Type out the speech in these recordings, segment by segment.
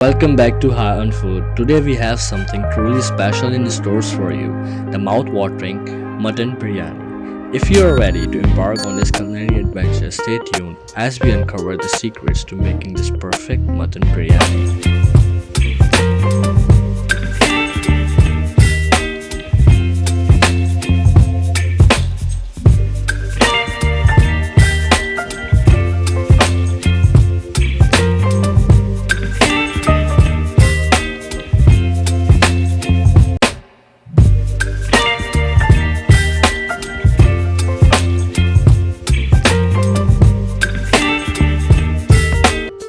Welcome back to High on Food. Today we have something truly special in the stores for you, the mouth-watering Mutton Biryani. If you are ready to embark on this culinary adventure, stay tuned as we uncover the secrets to making this perfect Mutton Biryani.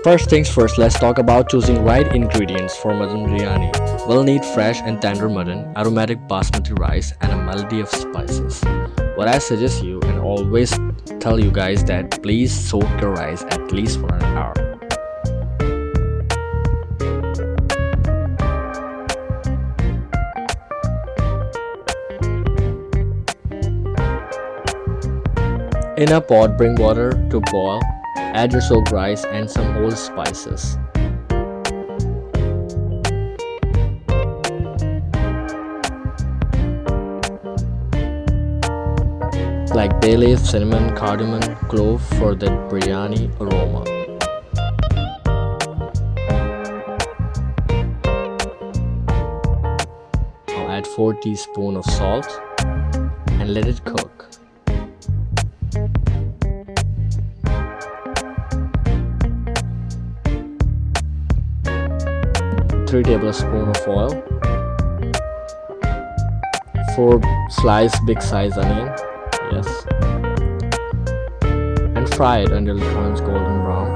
First things first, let's talk about choosing right ingredients for mutton biryani. We'll need fresh and tender mutton, aromatic basmati rice, and a melody of spices. What I suggest you and always tell you guys that please soak your rice at least for an hour. In a pot, bring water to boil. Add your soaked rice and some whole spices. Like bay leaf, cinnamon, cardamom, clove for the biryani aroma. Now add 4 teaspoons of salt and let it cook. 3 tablespoons of oil, 4 sliced big size onion, yes, and fry it until it turns golden brown.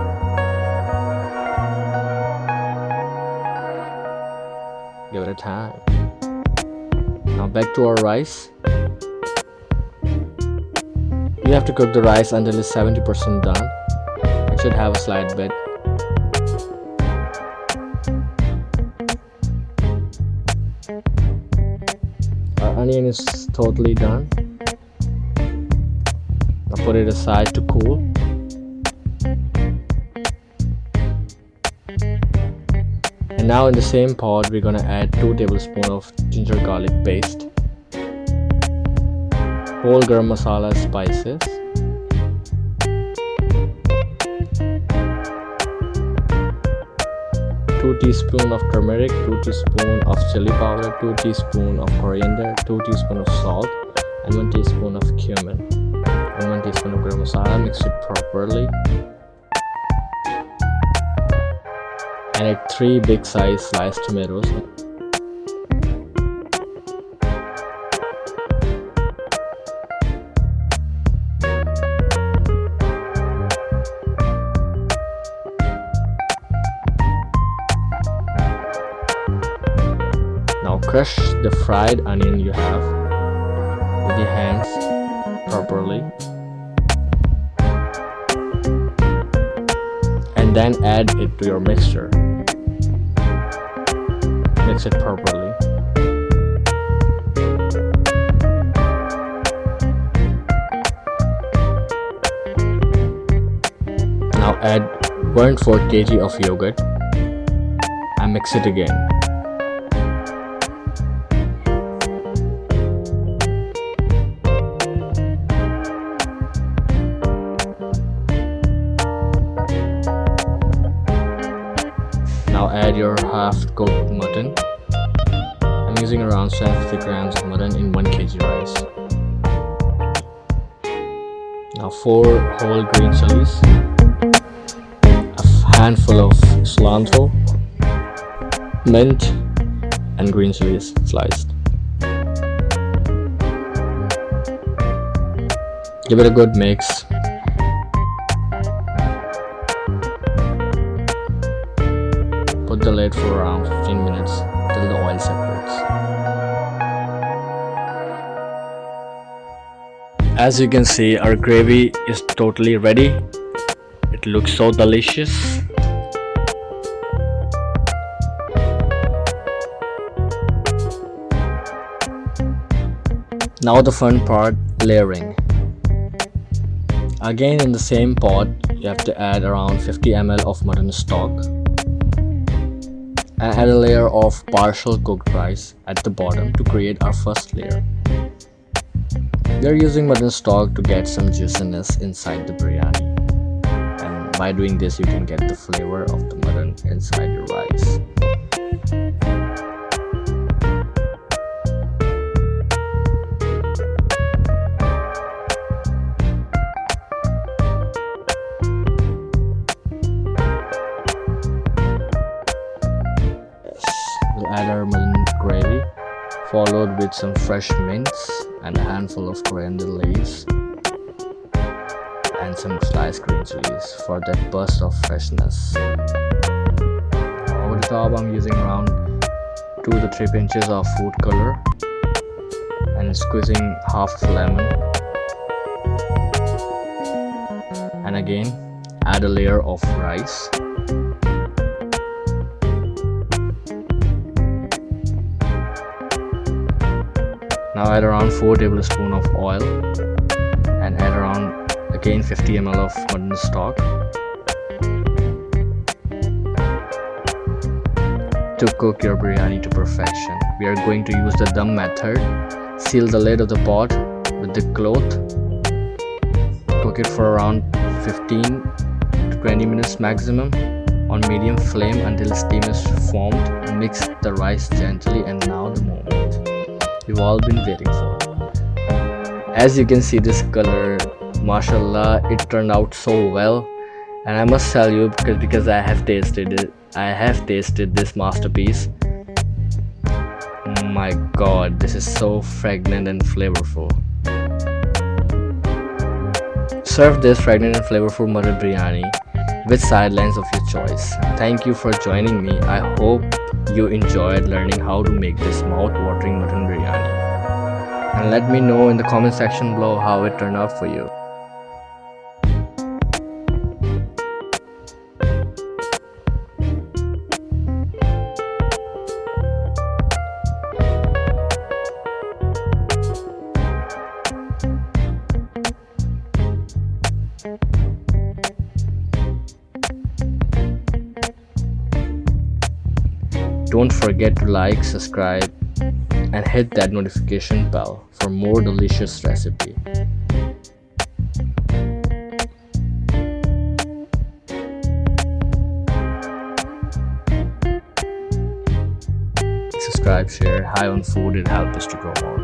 Give it a time. Now back to our rice. You have to cook the rice until it's 70% done. It should have a slight bit. Our onion is totally done. Now put it aside to cool. And now in the same pot we're gonna add 2 tablespoons of ginger garlic paste, whole garam masala spices, two teaspoons of turmeric, 2 teaspoons of chili powder, 2 teaspoons of coriander, 2 teaspoons of salt, and 1 teaspoon of cumin, and 1 teaspoon of garam masala. Mix it properly. And add 3 big size sliced tomatoes. Now crush the fried onion you have with your hands properly, and then add it to your mixture. Mix it properly. Now add 1/4 kg of yogurt and mix it again. Now add your half-cooked mutton. I'm using around 70 grams of mutton in 1 kg rice. Now 4 whole green chilies, a handful of cilantro, mint, and green chilies sliced. Give it a good mix. Put the lid for around 15 minutes till the oil separates. As you can see, our gravy is totally ready. It looks so delicious. Now the fun part, layering. Again in the same pot, you have to add around 50 ml of mutton stock, and add a layer of partial cooked rice at the bottom to create our first layer. We are using mutton stock to get some juiciness inside the biryani, and by doing this you can get the flavor of the mutton inside your rice. We'll add our mutton gravy, followed with some fresh mints and a handful of coriander leaves and some sliced green chilies for that burst of freshness. Over the top, I'm using around 2 to 3 pinches of food color and squeezing half of lemon, and again add a layer of rice. Now add around 4 tablespoons of oil and add around again 50 ml of mutton stock. To cook your biryani to perfection, we are going to use the dum method. Seal the lid of the pot with the cloth. Cook it for around 15 to 20 minutes maximum on medium flame until steam is formed. Mix the rice gently, and now the moment you've all been waiting for. As you can see, this color, mashallah, it turned out so well, and I must tell you because I have tasted it. I have tasted this masterpiece. My god, this is so fragrant and flavorful. Serve this fragrant and flavorful mutton biryani with sidelines of your choice. Thank you for joining me. I hope you enjoyed learning how to make this mouth-watering mutton biryani. And let me know in the comment section below how it turned out for you. Don't forget to like, subscribe, and hit that notification bell for more delicious recipe. Subscribe, share, high on food, it helps us to grow more.